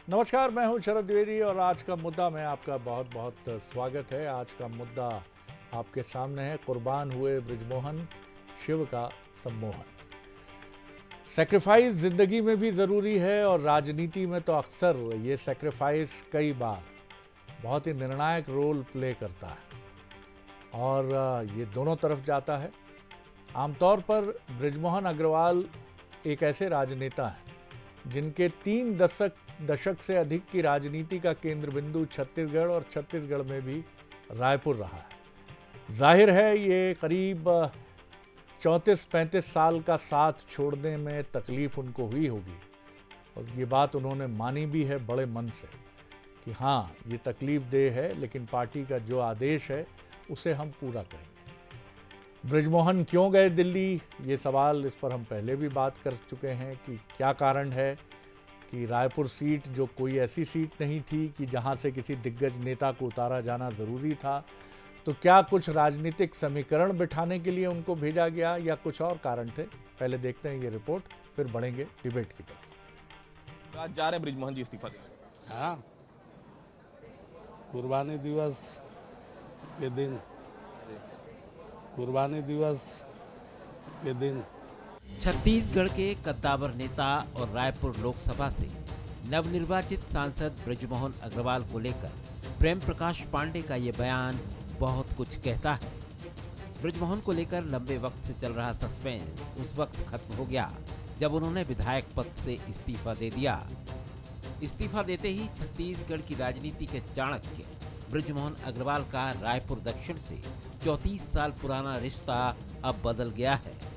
नमस्कार, मैं हूं शरद द्विवेदी और आज का मुद्दा में आपका बहुत बहुत स्वागत है। आज का मुद्दा आपके सामने है, कुर्बान हुए बृजमोहन, शिव का सम्मोहन। सेक्रीफाइस जिंदगी में भी ज़रूरी है और राजनीति में तो अक्सर ये सेक्रीफाइस कई बार बहुत ही निर्णायक रोल प्ले करता है और ये दोनों तरफ जाता है। आमतौर पर बृजमोहन अग्रवाल एक ऐसे राजनेता हैं जिनके 3 दशक से अधिक की राजनीति का केंद्र बिंदु छत्तीसगढ़ और छत्तीसगढ़ में भी रायपुर रहा है। जाहिर है ये करीब 34-35 साल का साथ छोड़ने में तकलीफ उनको हुई होगी और ये बात उन्होंने मानी भी है बड़े मन से कि हाँ, ये तकलीफ दे है, लेकिन पार्टी का जो आदेश है उसे हम पूरा करेंगे। बृजमोहन क्यों गए दिल्ली, ये सवाल, इस पर हम पहले भी बात कर चुके हैं कि क्या कारण है कि रायपुर सीट जो कोई ऐसी सीट नहीं थी कि जहां से किसी दिग्गज नेता को उतारा जाना ज़रूरी था, तो क्या कुछ राजनीतिक समीकरण बिठाने के लिए उनको भेजा गया या कुछ और कारण थे। पहले देखते हैं ये रिपोर्ट, फिर बढ़ेंगे डिबेट की तरफ। आज जा रहे हैं बृजमोहन जी इस्तीफा देने। हाँ, कुर्बानी दिवस के दिन, कुर्बानी दिवस के दिन छत्तीसगढ़ के कद्दावर नेता और रायपुर लोकसभा से नवनिर्वाचित सांसद बृजमोहन अग्रवाल को लेकर प्रेम प्रकाश पांडे का ये बयान बहुत कुछ कहता है। बृजमोहन को लेकर लंबे वक्त से चल रहा सस्पेंस उस वक्त खत्म हो गया जब उन्होंने विधायक पद से इस्तीफा दे दिया। इस्तीफा देते ही छत्तीसगढ़ की राजनीति के चाणक्य बृजमोहन अग्रवाल का रायपुर दक्षिण से 34 साल पुराना रिश्ता अब बदल गया है।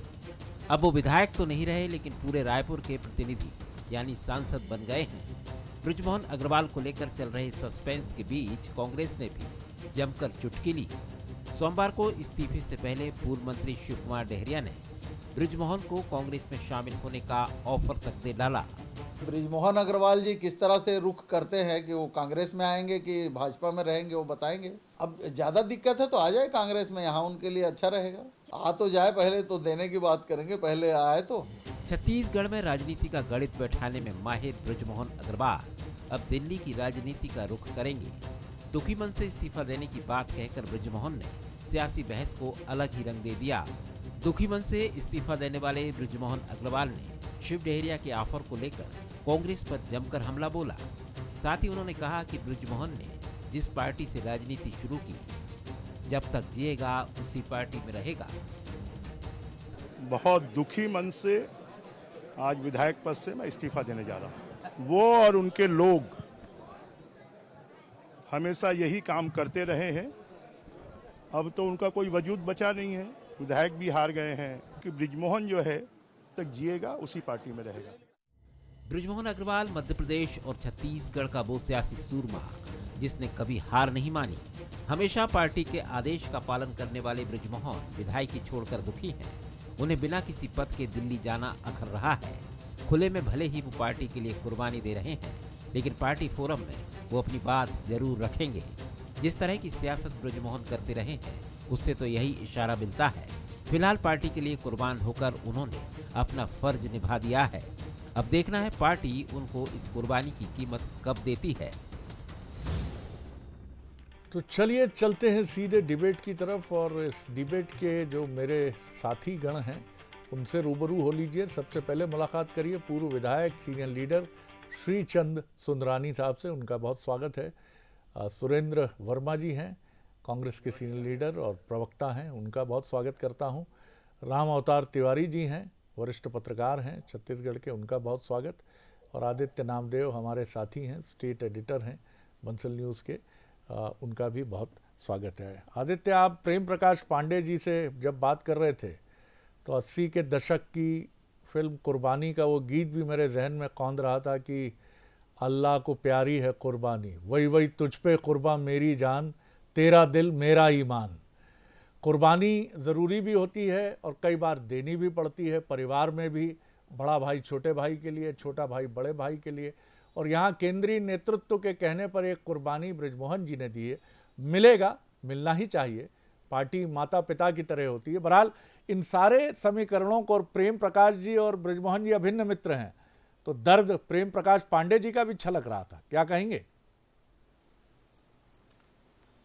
अब वो विधायक तो नहीं रहे, लेकिन पूरे रायपुर के प्रतिनिधि यानी सांसद बन गए हैं। बृजमोहन अग्रवाल को लेकर चल रहे सस्पेंस के बीच कांग्रेस ने भी जमकर चुटकी ली। सोमवार को इस्तीफे से पहले पूर्व मंत्री शिव कुमार डहरिया ने बृजमोहन को कांग्रेस में शामिल होने का ऑफर तक दे डाला। बृजमोहन अग्रवाल जी किस तरह से रुख करते हैं कि वो कांग्रेस में आएंगे कि भाजपा में रहेंगे, वो बताएंगे। अब ज़्यादा दिक्कत है तो आ जाए कांग्रेस में, यहाँ उनके लिए अच्छा रहेगा। आ तो जाए, पहले तो देने की बात करेंगे, पहले आए तो। छत्तीसगढ़ में राजनीति का गणित बैठाने में माहिर बृजमोहन अग्रवाल अब दिल्ली की राजनीति का रुख करेंगे। दुखी मन से इस्तीफा देने की बात कहकर बृजमोहन ने सियासी बहस को अलग ही रंग दे दिया। दुखी मन से इस्तीफा देने वाले बृजमोहन अग्रवाल ने शिव डहरिया के ऑफर को लेकर कांग्रेस पर जमकर हमला बोला। साथ ही उन्होंने कहा कि बृजमोहन ने जिस पार्टी से राजनीति शुरू की, जब तक जिएगा उसी पार्टी में रहेगा। बहुत दुखी मन से आज विधायक पद से मैं इस्तीफा देने जा रहा हूं। वो और उनके लोग हमेशा यही काम करते रहे हैं। अब तो उनका कोई वजूद बचा नहीं है, विधायक भी हार गए हैं कि बृजमोहन जो है तक जिएगा उसी पार्टी में रहेगा। बृजमोहन अग्रवाल मध्य प्रदेश और छत्तीसगढ़ का वो सियासी सूरमा जिसने कभी हार नहीं मानी। हमेशा पार्टी के आदेश का पालन करने वाले बृजमोहन विधायकी छोड़कर दुखी हैं। उन्हें बिना किसी पद के दिल्ली जाना अखर रहा है। खुले में भले ही वो पार्टी के लिए कुर्बानी दे रहे हैं, लेकिन पार्टी फोरम में वो अपनी बात जरूर रखेंगे। जिस तरह की सियासत बृजमोहन करते रहे हैं, उससे तो यही इशारा मिलता है। फिलहाल पार्टी के लिए कुर्बान होकर उन्होंने अपना फर्ज निभा दिया है। अब देखना है पार्टी उनको इस कुर्बानी की कीमत कब देती है। तो चलिए चलते हैं सीधे डिबेट की तरफ और इस डिबेट के जो मेरे साथी गण हैं उनसे रूबरू हो लीजिए। सबसे पहले मुलाकात करिए पूर्व विधायक सीनियर लीडर श्री चंद सुंदरानी साहब से, उनका बहुत स्वागत है। सुरेंद्र वर्मा जी हैं, कांग्रेस के सीनियर लीडर और प्रवक्ता हैं, उनका बहुत स्वागत करता हूं। राम अवतार तिवारी जी हैं, वरिष्ठ पत्रकार हैं छत्तीसगढ़ के, उनका बहुत स्वागत। और आदित्य नामदेव हमारे साथी हैं, स्टेट एडिटर हैं बंसल न्यूज़ के, उनका भी बहुत स्वागत है। आदित्य, आप प्रेम प्रकाश पांडे जी से जब बात कर रहे थे तो 80 के दशक की फिल्म कुर्बानी का वो गीत भी मेरे जहन में कौंध रहा था कि अल्लाह को प्यारी है कुर्बानी, वही वही तुझ पे कुर्बान मेरी जान, तेरा दिल मेरा ईमान। कुर्बानी ज़रूरी भी होती है और कई बार देनी भी पड़ती है, परिवार में भी, बड़ा भाई छोटे भाई के लिए, छोटा भाई बड़े भाई के लिए। और यहाँ केंद्रीय नेतृत्व के कहने पर एक कुर्बानी बृजमोहन जी ने दी है, मिलेगा, मिलना ही चाहिए। पार्टी माता पिता की तरह होती है। बहरहाल इन सारे समीकरणों को, और प्रेम प्रकाश जी और बृजमोहन जी अभिन्न मित्र हैं, तो दर्द प्रेम प्रकाश पांडे जी का भी छलक रहा था। क्या कहेंगे?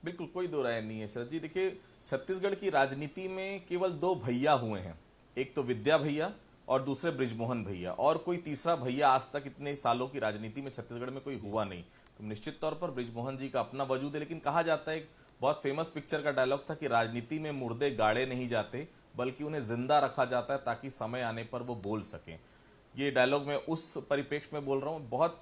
बिल्कुल कोई दो राय नहीं है शरद जी। देखिए, छत्तीसगढ़ की राजनीति में केवल दो भैया हुए हैं, एक तो विद्या भैया और दूसरे बृजमोहन भैया, और कोई तीसरा भैया आज तक इतने सालों की राजनीति में छत्तीसगढ़ में कोई हुआ नहीं। तो निश्चित तौर पर बृजमोहन जी का अपना वजूद है, लेकिन कहा जाता है, एक बहुत फेमस पिक्चर का डायलॉग था कि राजनीति में मुर्दे गाड़े नहीं जाते बल्कि उन्हें जिंदा रखा जाता है ताकि समय आने पर वो बोल सकें। ये डायलॉग मैं उस परिप्रेक्ष्य में बोल रहा हूं। बहुत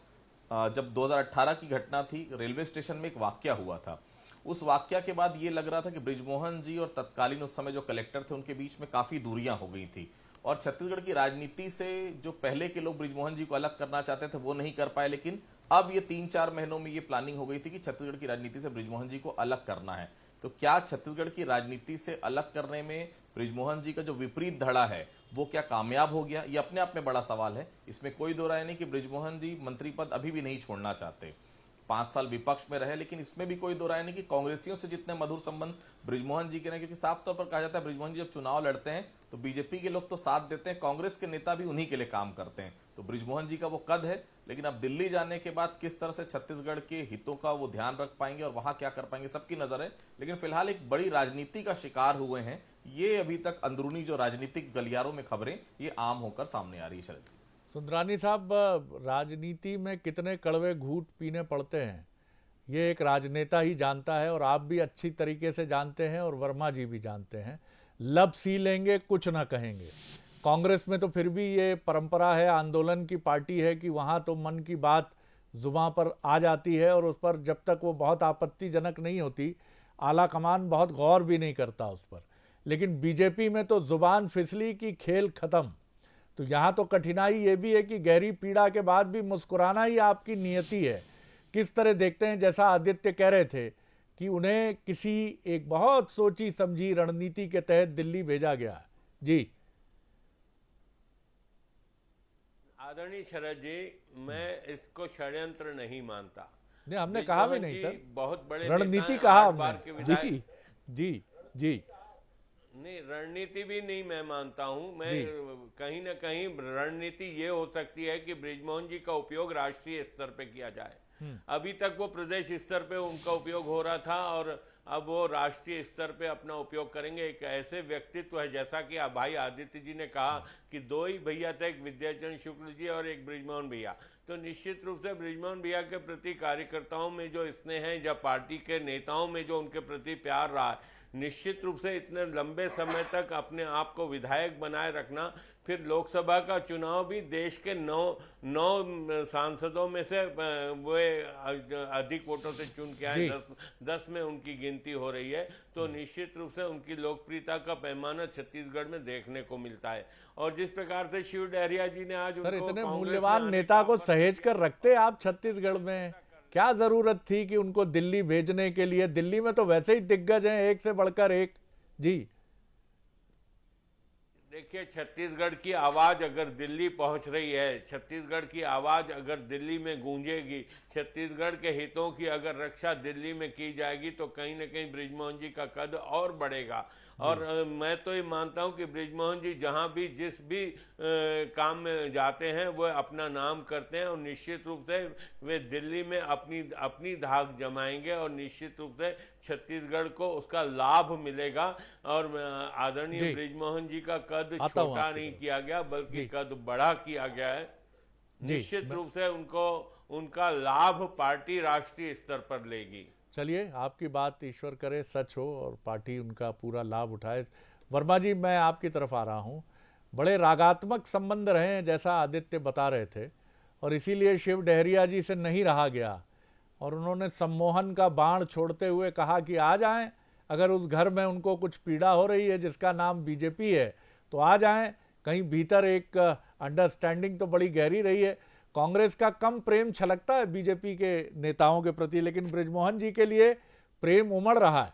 जब 2018 की घटना थी, रेलवे स्टेशन में एक वाकया हुआ था। उस वाकया के बाद ये लग रहा था कि बृजमोहन जी और तत्कालीन उस समय जो कलेक्टर थे उनके बीच में काफी दूरियां हो गई थी, और छत्तीसगढ़ की राजनीति से जो पहले के लोग बृजमोहन जी को अलग करना चाहते थे वो नहीं कर पाए। लेकिन अब ये 3-4 महीनों में ये प्लानिंग हो गई थी कि छत्तीसगढ़ की राजनीति से बृजमोहन जी को अलग करना है। तो क्या छत्तीसगढ़ की राजनीति से अलग करने में बृजमोहन जी का जो विपरीत धड़ा है वो क्या कामयाब हो गया? ये अपने आप में बड़ा सवाल है। इसमें कोई दो राय नहीं कि बृजमोहन जी मंत्री पद अभी भी नहीं छोड़ना चाहते। 5 साल विपक्ष में रहे, लेकिन इसमें भी कोई दो राय नहीं कि कांग्रेसियों से जितने मधुर संबंध बृजमोहन जी के रहे, क्योंकि साफ तौर पर कहा जाता है बृजमोहन जी जब चुनाव लड़ते हैं तो बीजेपी के लोग तो साथ देते हैं, कांग्रेस के नेता भी उन्हीं के लिए काम करते हैं। तो बृजमोहन जी का वो कद है, लेकिन अब दिल्ली जाने के बाद किस तरह से छत्तीसगढ़ के हितों का वो ध्यान रख पाएंगे और वहां क्या कर पाएंगे, सबकी नजर है। लेकिन फिलहाल एक बड़ी राजनीति का शिकार हुए हैं। ये अभी तक अंदरूनी जो राजनीतिक गलियारों में खबरें ये आम होकर सामने आ रही है। शरद जी, सुंदरानी साहब, राजनीति में कितने कड़वे घूंट पीने पड़ते हैं ये एक राजनेता ही जानता है, और आप भी अच्छी तरीके से जानते हैं और वर्मा जी भी जानते हैं। लब सी लेंगे, कुछ ना कहेंगे। कांग्रेस में तो फिर भी ये परंपरा है, आंदोलन की पार्टी है कि वहाँ तो मन की बात जुबां पर आ जाती है और उस पर जब तक वो बहुत आपत्तिजनक नहीं होती आला कमान बहुत गौर भी नहीं करता उस पर। लेकिन बीजेपी में तो जुबान फिसली की खेल खत्म। तो यहाँ तो कठिनाई ये भी है कि गहरी पीड़ा के बाद भी मुस्कुराना ही आपकी नियति है। किस तरह देखते हैं, जैसा आदित्य कह रहे थे कि उन्हें किसी एक बहुत सोची समझी रणनीति के तहत दिल्ली भेजा गया? जी आदरणीय शरद जी, मैं इसको षड्यंत्र नहीं मानता। नहीं, हमने कहा भी नहीं सर, बहुत बड़े रणनीति कहा हमने। जी जी जी, नहीं, रणनीति भी नहीं मैं मानता हूं। मैं कहीं ना कहीं रणनीति ये हो सकती है कि बृजमोहन जी का उपयोग राष्ट्रीय स्तर पे किया जाए। अभी तक वो प्रदेश स्तर पे उनका उपयोग हो रहा था और अब वो राष्ट्रीय स्तर पे अपना उपयोग करेंगे। एक ऐसे व्यक्तित्व है, जैसा कि भाई आदित्य जी ने कहा कि 2 ही भैया थे, एक विद्याचरण शुक्ल जी और एक बृजमोहन भैया। तो निश्चित रूप से बृजमोहन भैया के प्रति कार्यकर्ताओं में जो स्नेह है या पार्टी के नेताओं में जो उनके प्रति प्यार रहा है, निश्चित रूप से इतने लंबे समय तक अपने आप को विधायक बनाए रखना, फिर लोकसभा का चुनाव भी देश के 9 सांसदों में से वे अधिक वोटों से चुन के आए, 10 में उनकी गिनती हो रही है। तो निश्चित रूप से उनकी लोकप्रियता का पैमाना छत्तीसगढ़ में देखने को मिलता है। और जिस प्रकार से शिव डहरिया जी ने आज सर इतने मूल्यवान नेता को सहेज कर रखते आप छत्तीसगढ़ में, क्या जरूरत थी कि उनको दिल्ली भेजने के लिए? दिल्ली में तो वैसे ही दिग्गज हैं, एक से बढ़कर एक। जी देखिए, छत्तीसगढ़ की आवाज अगर दिल्ली पहुंच रही है, छत्तीसगढ़ की आवाज अगर दिल्ली में गूंजेगी, छत्तीसगढ़ के हितों की अगर रक्षा दिल्ली में की जाएगी तो कहीं ना कहीं बृजमोहन जी का कद और बढ़ेगा। और मैं तो ये मानता हूं कि बृजमोहन जी जहां भी जिस भी काम में जाते हैं वो अपना नाम करते हैं और निश्चित रूप से वे दिल्ली में अपनी धाक जमाएंगे और निश्चित रूप से छत्तीसगढ़ को उसका लाभ मिलेगा। और आदरणीय बृजमोहन जी का कद छोटा नहीं किया गया बल्कि कद बड़ा किया गया है। निश्चित रूप से उनका लाभ पार्टी राष्ट्रीय स्तर पर लेगी। चलिए, आपकी बात ईश्वर करे सच हो और पार्टी उनका पूरा लाभ उठाए। वर्मा जी, मैं आपकी तरफ आ रहा हूँ। बड़े रागात्मक संबंध रहे हैं जैसा आदित्य बता रहे थे, और इसीलिए शिव डहरिया जी से नहीं रहा गया और उन्होंने सम्मोहन का बाण छोड़ते हुए कहा कि आ जाएं, अगर उस घर में उनको कुछ पीड़ा हो रही है जिसका नाम बीजेपी है तो आ जाएं। कहीं भीतर एक अंडरस्टैंडिंग तो बड़ी गहरी रही है। कांग्रेस का कम प्रेम छलकता है बीजेपी के नेताओं के प्रति, लेकिन बृजमोहन जी के लिए प्रेम उमड़ रहा है।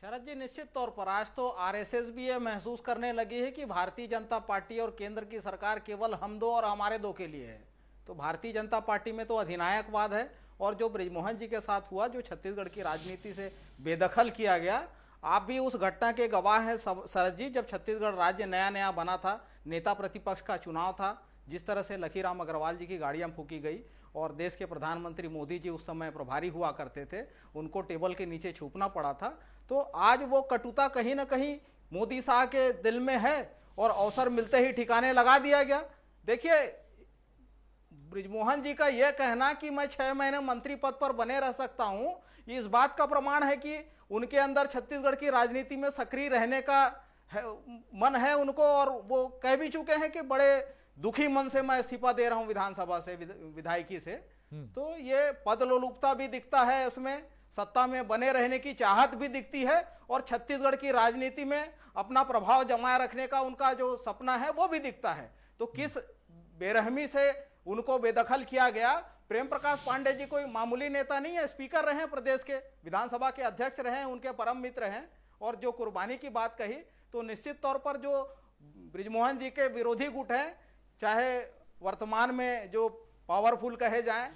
शरद जी, निश्चित तौर पर आज तो आरएसएस भी यह महसूस करने लगी है कि भारतीय जनता पार्टी और केंद्र की सरकार केवल हम दो और हमारे दो के लिए है। तो भारतीय जनता पार्टी में तो अधिनायकवाद है, और जो बृजमोहन जी के साथ हुआ, जो छत्तीसगढ़ की राजनीति से बेदखल किया गया, आप भी उस घटना के गवाह हैं शरद जी, जब छत्तीसगढ़ राज्य नया नया बना था, नेता प्रतिपक्ष का चुनाव था, जिस तरह से लखीराम अग्रवाल जी की गाड़ियां फूकी गई और देश के प्रधानमंत्री मोदी जी उस समय प्रभारी हुआ करते थे, उनको टेबल के नीचे छुपना पड़ा था। तो आज वो कटुता कहीं ना कहीं मोदी शाह के दिल में है और अवसर मिलते ही ठिकाने लगा दिया गया। देखिए, बृजमोहन जी का यह कहना कि मैं 6 महीने मंत्री पद पर बने रह सकता हूं, ये इस बात का प्रमाण है कि उनके अंदर छत्तीसगढ़ की राजनीति में सक्रिय रहने का मन है उनको, और वो कह भी चुके हैं कि बड़े दुखी मन से मैं इस्तीफा दे रहा हूं विधानसभा से, विधायकी से। तो ये पद लोलुपता भी दिखता है इसमें, सत्ता में बने रहने की चाहत भी दिखती है, और छत्तीसगढ़ की राजनीति में अपना प्रभाव जमाए रखने का उनका जो सपना है वो भी दिखता है। तो किस बेरहमी से उनको बेदखल किया गया। प्रेम प्रकाश पांडे जी कोई मामूली नेता नहीं है, स्पीकर रहे हैं प्रदेश के, विधानसभा के अध्यक्ष रहे हैं, उनके परम मित्र हैं। और जो कुर्बानी की बात कही, तो निश्चित तौर पर जो बृजमोहन जी के विरोधी गुट हैं, चाहे वर्तमान में जो पावरफुल कहे जाएं,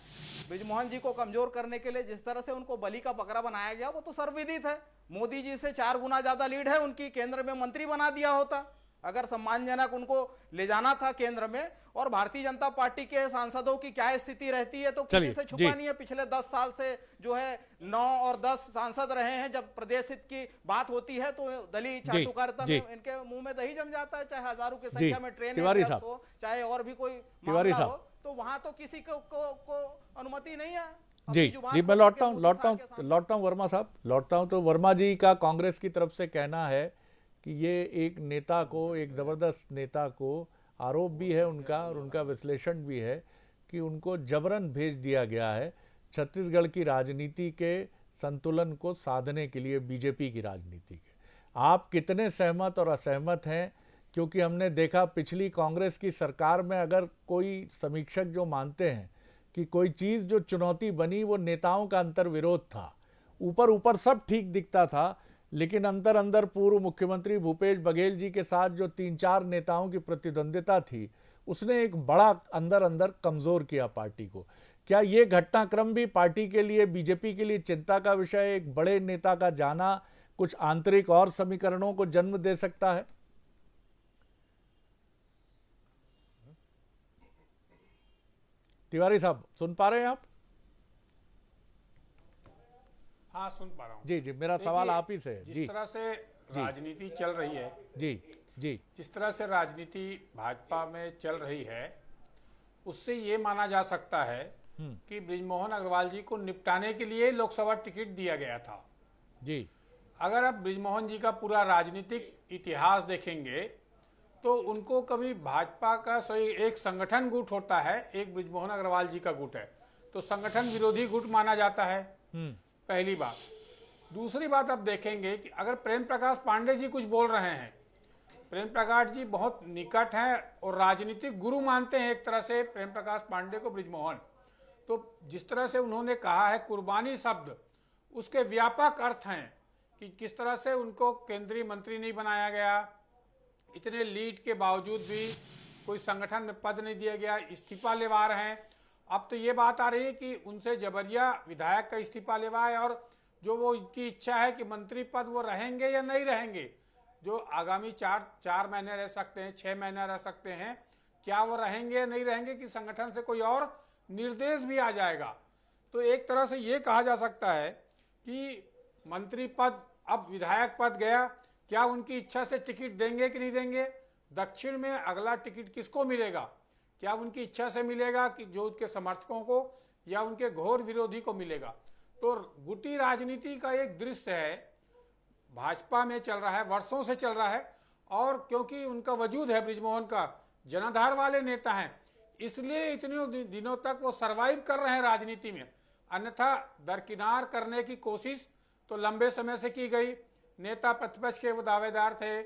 बृजमोहन जी को कमजोर करने के लिए जिस तरह से उनको बलि का बकरा बनाया गया वो तो सर्वविदित है। मोदी जी से 4 गुना ज्यादा लीड है उनकी, केंद्र में मंत्री बना दिया होता अगर सम्मानजनक उनको ले जाना था केंद्र में। और भारतीय जनता पार्टी के सांसदों की क्या स्थिति रहती है तो किसी से छुपा नहीं है। पिछले 10 साल से जो है 9 और 10 सांसद रहे हैं, जब प्रदेश हित की बात होती है तो दलित चाटुकारिता में इनके मुंह में दही जम जाता है, चाहे हजारों की संख्या में ट्रेन हो, चाहे और भी कोई मामला हो, तो वहां तो किसी को अनुमति नहीं है। जी मैं लौटता हूं वर्मा साहब, लौटता हूं। तो वर्मा जी का कांग्रेस की तरफ से कहना है कि ये एक नेता को, एक जबरदस्त नेता को आरोप भी है उनका, और उनका विश्लेषण भी है कि उनको जबरन भेज दिया गया है छत्तीसगढ़ की राजनीति के संतुलन को साधने के लिए, बीजेपी की राजनीति के। आप कितने सहमत और असहमत हैं? क्योंकि हमने देखा पिछली कांग्रेस की सरकार में, अगर कोई समीक्षक जो मानते हैं कि कोई चीज़ जो चुनौती बनी वो नेताओं का अंतर्विरोध था, ऊपर ऊपर सब ठीक दिखता था, लेकिन अंदर अंदर पूर्व मुख्यमंत्री भूपेश बघेल जी के साथ जो 3-4 नेताओं की प्रतिद्वंदिता थी, उसने एक बड़ा अंदर अंदर कमज़ोर किया पार्टी को। क्या ये घटनाक्रम भी पार्टी के लिए, बीजेपी के लिए चिंता का विषय, एक बड़े नेता का जाना कुछ आंतरिक और समीकरणों को जन्म दे सकता है? तिवारी साहब सुन पा रहे हैं आप? हाँ, सुन पा रहा हूँ। जी मेरा सवाल आप ही से है। जिस तरह से राजनीति चल रही है, जिस तरह से राजनीति भाजपा में चल रही है, उससे ये माना जा सकता है कि बृजमोहन अग्रवाल जी को निपटाने के लिए लोकसभा टिकट दिया गया था। जी, अगर आप बृजमोहन जी का पूरा राजनीतिक इतिहास देखेंगे तो उनको कभी भाजपा का एक संगठन गुट होता है, एक बृजमोहन अग्रवाल जी का गुट है, तो संगठन विरोधी गुट माना जाता है, पहली बात। दूसरी बात आप देखेंगे कि अगर प्रेम प्रकाश पांडे जी कुछ बोल रहे हैं, प्रेम प्रकाश जी बहुत निकट हैं और राजनीतिक गुरु मानते हैं एक तरह से प्रेम प्रकाश पांडे को बृजमोहन। तो जिस तरह से उन्होंने कहा है कुर्बानी शब्द, उसके व्यापक अर्थ हैं कि किस तरह से उनको केंद्रीय मंत्री नहीं बनाया गया, इतने लीड के बावजूद भी कोई संगठन में पद नहीं दिया गया, इस्तीफा लेवा रहे हैं। अब तो ये बात आ रही है कि उनसे जबरिया विधायक का इस्तीफा लेवाए, और जो वो इनकी इच्छा है कि मंत्री पद वो रहेंगे या नहीं रहेंगे, जो आगामी 4 महीने रह सकते हैं, 6 महीने रह सकते हैं, क्या वो रहेंगे या नहीं रहेंगे कि संगठन से कोई और निर्देश भी आ जाएगा। तो एक तरह से ये कहा जा सकता है कि मंत्री पद, अब विधायक पद गया, क्या उनकी इच्छा से टिकट देंगे कि नहीं देंगे, दक्षिण में अगला टिकट किसको मिलेगा, क्या उनकी इच्छा से मिलेगा कि जो उनके समर्थकों को या उनके घोर विरोधी को मिलेगा। तो गुटी राजनीति का एक दृश्य है, भाजपा में चल रहा है, वर्षों से चल रहा है, और क्योंकि उनका वजूद है, बृजमोहन का जनाधार वाले नेता हैं, इसलिए इतने दिनों तक वो सरवाइव कर रहे हैं राजनीति में। अन्यथा दरकिनार करने की कोशिश तो लंबे समय से की गई। नेता प्रतिपक्ष के वो दावेदार थे,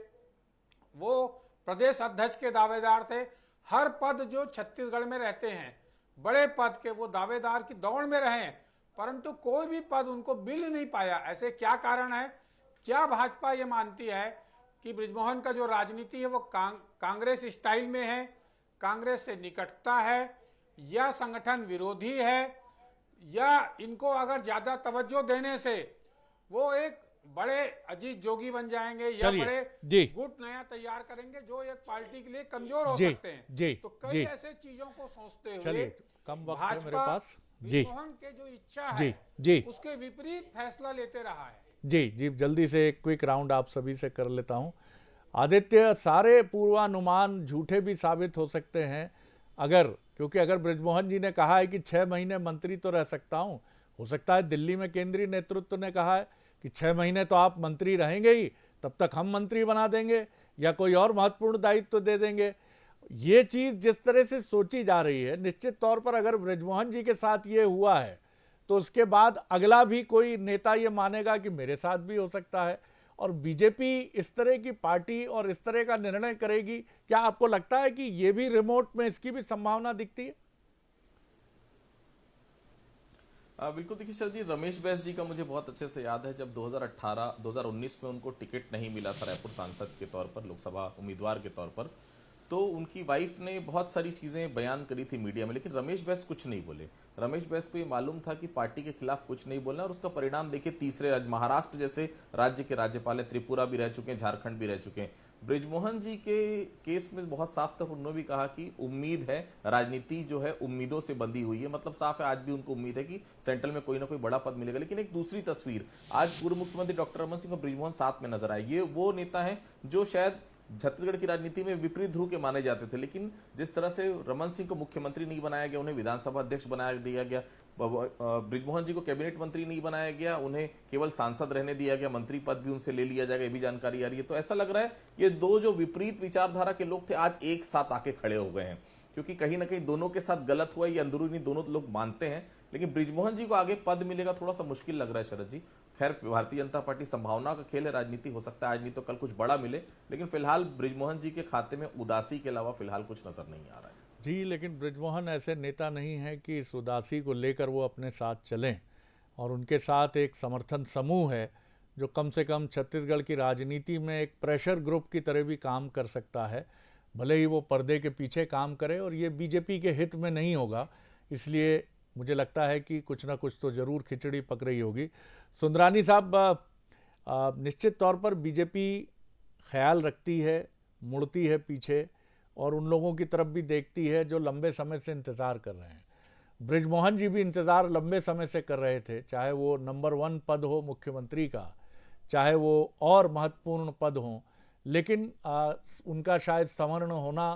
वो प्रदेश अध्यक्ष के दावेदार थे, हर पद जो छत्तीसगढ़ में रहते हैं बड़े पद के वो दावेदार की दौड़ में रहे, परंतु कोई भी पद उनको मिल नहीं पाया। ऐसे क्या कारण है? क्या भाजपा ये मानती है कि बृजमोहन का जो राजनीति है वो कांग्रेस स्टाइल में है, कांग्रेस से निकटता है, या संगठन विरोधी है, या इनको अगर ज्यादा तवज्जो देने से वो एक बड़े अजीत जोगी बन जाएंगे या चलिए, बड़े जी। गुट नया तैयार करेंगे जो एक पार्टी के लिए कमजोर हो जी, सकते हैं। जी, तो कई जी। ऐसे चीजों को सोचते हुए चलिए, कम वक्त है मेरे भाजपा पास। जी, ब्रिजमोहन के जो इच्छा जी, है जी। उसके विपरीत फैसला लेते रहा है। जी जी, जल्दी से एक क्विक राउंड आप सभी से कर लेता हूं। आदित्य, सारे पूर्वानुमान झूठे भी साबित हो सकते हैं क्योंकि अगर ब्रिजमोहन जी ने कहा है कि 6 महीने मंत्री तो रह सकता हूं, हो सकता है दिल्ली में केंद्रीय नेतृत्व ने कहा है कि 6 महीने तो आप मंत्री रहेंगे ही, तब तक हम मंत्री बना देंगे या कोई और महत्वपूर्ण दायित्व दे देंगे। ये चीज़ जिस तरह से सोची जा रही है, निश्चित तौर पर अगर ब्रिजमोहन जी के साथ ये हुआ है तो उसके बाद अगला भी कोई नेता ये मानेगा कि मेरे साथ भी हो सकता है, और बीजेपी इस तरह की पार्टी और इस तरह का निर्णय करेगी। क्या आपको लगता है कि ये भी रिमोट में इसकी भी संभावना दिखती है? बिल्कुल, देखिए शरद जी, रमेश बैस जी का मुझे बहुत अच्छे से याद है जब 2019 में उनको टिकट नहीं मिला था रायपुर सांसद के तौर पर, लोकसभा उम्मीदवार के तौर पर, तो उनकी वाइफ ने बहुत सारी चीजें बयान करी थी मीडिया में, लेकिन रमेश बैस कुछ नहीं बोले। रमेश बैस को ये मालूम था कि पार्टी के खिलाफ कुछ नहीं बोलना, और उसका परिणाम देखिए तीसरे राज्य, महाराष्ट्र जैसे राज्य के राज्यपाल हैं, त्रिपुरा भी रह चुके हैं, झारखंड भी रह चुके हैं। ब्रिजमोहन जी के केस में बहुत साफ तौर पर उन्होंने भी कहा कि उम्मीद है, राजनीति जो है उम्मीदों से बंधी हुई है, मतलब साफ है आज भी उनको उम्मीद है कि सेंट्रल में कोई ना कोई बड़ा पद मिलेगा। लेकिन एक दूसरी तस्वीर, आज पूर्व मुख्यमंत्री डॉक्टर रमन सिंह और ब्रिजमोहन साथ में नजर आए। ये वो नेता है जो शायद छत्तीसगढ़ की राजनीति में विपरीत ध्रुव के माने जाते थे, लेकिन जिस तरह से रमन सिंह को मुख्यमंत्री नहीं बनाया गया, उन्हें विधानसभा अध्यक्ष बना दिया गया, ब्रिजमोहन जी को कैबिनेट मंत्री नहीं बनाया गया, उन्हें केवल सांसद रहने दिया गया, मंत्री पद भी उनसे ले लिया जाएगा, ये भी जानकारी आ रही है। तो ऐसा लग रहा है ये दो जो विपरीत विचारधारा के लोग थे आज एक साथ आके खड़े हो गए हैं, क्योंकि कहीं ना कहीं दोनों के साथ गलत हुआ, ये अंदरूनी दोनों लोग मानते हैं। लेकिन ब्रिजमोहन जी को आगे पद मिलेगा थोड़ा सा मुश्किल लग रहा है शरद जी। खैर, भारतीय जनता पार्टी संभावना का खेल है, राजनीति हो सकता है आज नहीं तो कल कुछ बड़ा मिले, लेकिन फिलहाल ब्रिजमोहन जी के खाते में उदासी के अलावा फिलहाल कुछ नजर नहीं आ रहा है। जी, लेकिन ब्रिजमोहन ऐसे नेता नहीं है कि इस उदासी को लेकर वो अपने साथ चलें, और उनके साथ एक समर्थन समूह है जो कम से कम छत्तीसगढ़ की राजनीति में एक प्रेशर ग्रुप की तरह भी काम कर सकता है, भले ही वो पर्दे के पीछे काम करे, और ये बीजेपी के हित में नहीं होगा। इसलिए मुझे लगता है कि कुछ ना कुछ तो ज़रूर खिचड़ी पक रही होगी। सुंदरानी साहब, निश्चित तौर पर बीजेपी ख्याल रखती है, मुड़ती है पीछे, और उन लोगों की तरफ भी देखती है जो लंबे समय से इंतज़ार कर रहे हैं। ब्रिजमोहन जी भी इंतज़ार लंबे समय से कर रहे थे, चाहे वो नंबर 1 पद हो मुख्यमंत्री का, चाहे वो और महत्वपूर्ण पद हों, लेकिन उनका शायद संवर्ण होना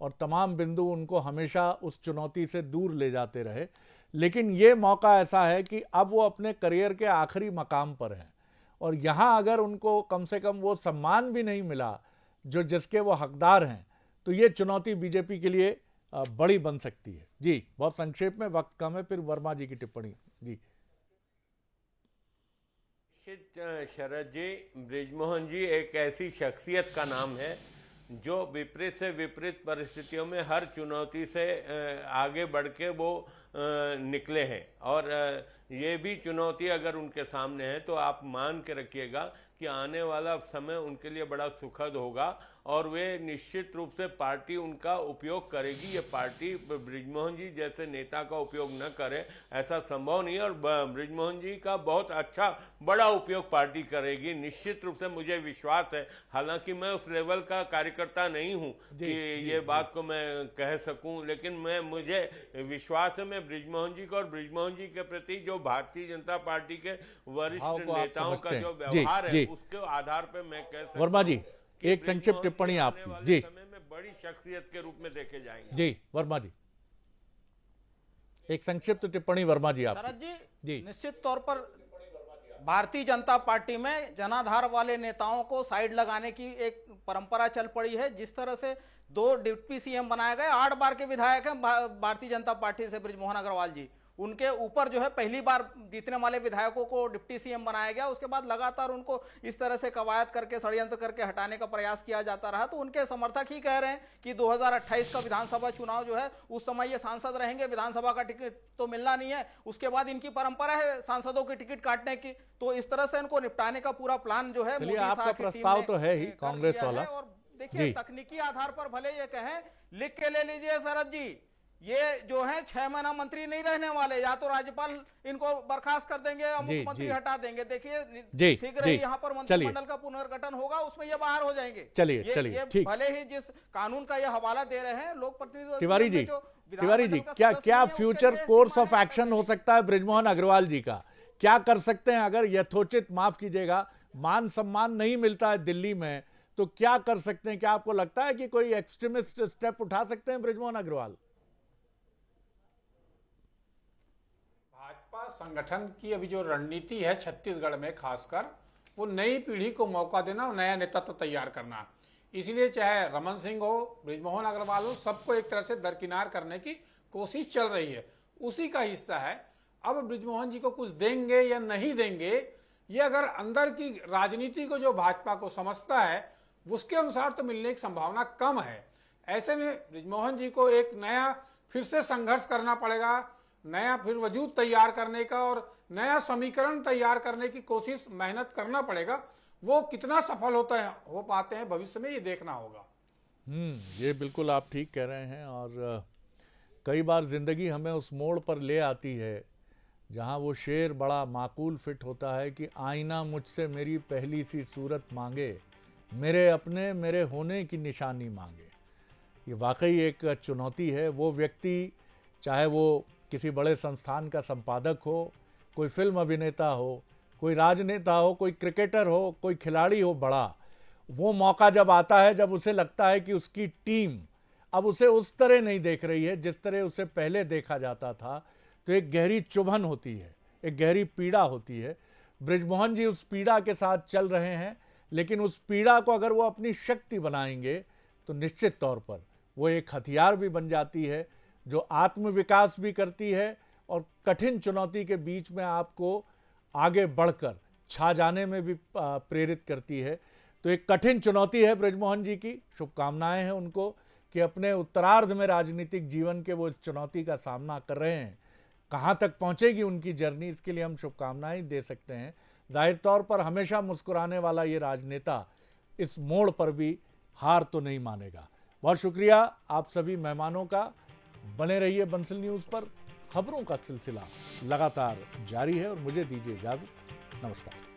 और तमाम बिंदु उनको हमेशा उस चुनौती से दूर ले जाते रहे। लेकिन ये मौका ऐसा है कि अब वो अपने करियर के आखिरी मकाम पर हैं, और यहाँ अगर उनको कम से कम वो सम्मान भी नहीं मिला जो जिसके वो हकदार हैं, तो ये चुनौती बीजेपी के लिए बड़ी बन सकती है। जी, बहुत संक्षेप में, वक्त कम है, फिर वर्मा जी की टिप्पणी। जी शरद जी, ब्रिजमोहन जी एक ऐसी शख्सियत का नाम है जो विपरीत से विपरीत परिस्थितियों में हर चुनौती से आगे बढ़ के वो निकले हैं, और ये भी चुनौती अगर उनके सामने है तो आप मान के रखिएगा कि आने वाला समय उनके लिए बड़ा सुखद होगा, और वे निश्चित रूप से पार्टी उनका उपयोग करेगी। ये पार्टी ब्रिजमोहन जी जैसे नेता का उपयोग न करे ऐसा संभव नहीं है, और ब्रिजमोहन जी का बहुत अच्छा बड़ा उपयोग पार्टी करेगी, निश्चित रूप से मुझे विश्वास है। हालांकि मैं उस लेवल का कार्यकर्ता नहीं हूं कि ये बात को मैं कह सकूं, लेकिन मुझे विश्वास है, मैं ब्रिजमोहन जी को और ब्रिजमोहन जी के प्रति जो भारतीय जनता पार्टी के वरिष्ठ नेताओं का जो व्यवहार है उसके आधार पर मैं कह सकता हूं। वर्मा जी, एक संक्षिप्त टिप्पणी आपकी। जी, समय में बड़ी शख्सियत के रूप में देखे जाएंगे। जी वर्मा जी, एक संक्षिप्त टिप्पणी वर्मा जी आपकी। शरद जी, जी, निश्चित तौर पर भारतीय जनता पार्टी में जनाधार वाले नेताओं को साइड लगाने की एक परंपरा चल पड़ी है। जिस तरह से 2 डिप्टी सीएम बनाए गए, 8 बार के विधायक हैं भारतीय जनता पार्टी से ब्रिजमोहन अग्रवाल जी, उनके ऊपर जो है पहली बार जीतने वाले विधायकों को डिप्टी सीएम बनाया गया, उसके बाद लगातार उनको इस तरह से कवायद करके, षड्यंत्र करके हटाने का प्रयास किया जाता रहा। तो उनके समर्थक ही कह रहे हैं कि 2028 का विधानसभा चुनाव जो है उस समय ये सांसद रहेंगे, विधानसभा का टिकट तो मिलना नहीं है, उसके बाद इनकी परंपरा है सांसदों की टिकट काटने की, तो इस तरह से इनको निपटाने का पूरा प्लान जो है मोदी साहब आपका की टीम प्रस्ताव ने तो है ही कर कांग्रेस दिया है। वाला। और देखिए, तकनीकी आधार पर भले ये कहें, लिख के ले लीजिए शरद जी, ये जो है 6 महीना मंत्री नहीं रहने वाले, या तो राज्यपाल इनको बर्खास्त कर देंगे या मुख्यमंत्री हटा देंगे। देखिए शीघ्र ही यहाँ पर मंत्रिमंडल का पुनर्गठन होगा, उसमें ये बाहर हो जाएंगे। चलिए ठीक। भले ही जिस कानून का ये हवाला दे रहे हैं लोक प्रतिनिधि तिवारी जी, क्या फ्यूचर कोर्स ऑफ एक्शन हो सकता है ब्रिजमोहन अग्रवाल जी का? क्या कर सकते हैं अगर यथोचित, माफ कीजिएगा, मान सम्मान नहीं मिलता है दिल्ली में, तो क्या कर सकते हैं? क्या आपको लगता है कि कोई एक्सट्रीमिस्ट स्टेप उठा सकते हैं ब्रिजमोहन अग्रवाल? भाजपा संगठन की अभी जो रणनीति है छत्तीसगढ़ में खासकर, वो नई पीढ़ी को मौका देना और नया नेतृत्व तैयार करना। इसीलिए चाहे रमन सिंह हो, ब्रिजमोहन अग्रवाल हो, सबको एक तरह से दरकिनार करने की कोशिश चल रही है, उसी का हिस्सा है। अब ब्रिजमोहन जी को कुछ देंगे या नहीं देंगे, ये अगर अंदर की राजनीति को जो भाजपा को समझता है उसके अनुसार तो मिलने की संभावना कम है। ऐसे में ब्रिजमोहन जी को एक नया फिर से संघर्ष करना पड़ेगा, नया फिर वजूद तैयार करने का और नया समीकरण तैयार करने की कोशिश, मेहनत करना पड़ेगा। वो कितना सफल हो पाते हैं भविष्य में, ये देखना होगा। ये बिल्कुल आप ठीक कह रहे हैं। और कई बार जिंदगी हमें उस मोड़ पर ले आती है जहां वो शेर बड़ा माकूल फिट होता है कि आईना मुझसे मेरी पहली सी सूरत मांगे, मेरे अपने मेरे होने की निशानी मांगे। ये वाकई एक चुनौती है। वो व्यक्ति, चाहे वो किसी बड़े संस्थान का संपादक हो, कोई फिल्म अभिनेता हो, कोई राजनेता हो, कोई क्रिकेटर हो, कोई खिलाड़ी हो बड़ा, वो मौका जब आता है जब उसे लगता है कि उसकी टीम अब उसे उस तरह नहीं देख रही है जिस तरह उसे पहले देखा जाता था, तो एक गहरी चुभन होती है, एक गहरी पीड़ा होती है। ब्रिजमोहन जी उस पीड़ा के साथ चल रहे हैं, लेकिन उस पीड़ा को अगर वो अपनी शक्ति बनाएंगे तो निश्चित तौर पर वो एक हथियार भी बन जाती है जो आत्मविकास भी करती है और कठिन चुनौती के बीच में आपको आगे बढ़कर छा जाने में भी प्रेरित करती है। तो एक कठिन चुनौती है ब्रिजमोहन जी की। शुभकामनाएं हैं उनको कि अपने उत्तरार्ध में राजनीतिक जीवन के वो इस चुनौती का सामना कर रहे हैं। कहाँ तक पहुँचेगी उनकी जर्नी, इसके लिए हम शुभकामनाएं दे सकते हैं। जाहिर तौर पर हमेशा मुस्कुराने वाला ये राजनेता इस मोड़ पर भी हार तो नहीं मानेगा। बहुत शुक्रिया आप सभी मेहमानों का। बने रहिए बंसल न्यूज़ पर। खबरों का सिलसिला लगातार जारी है और मुझे दीजिए इजाज़त। नमस्कार।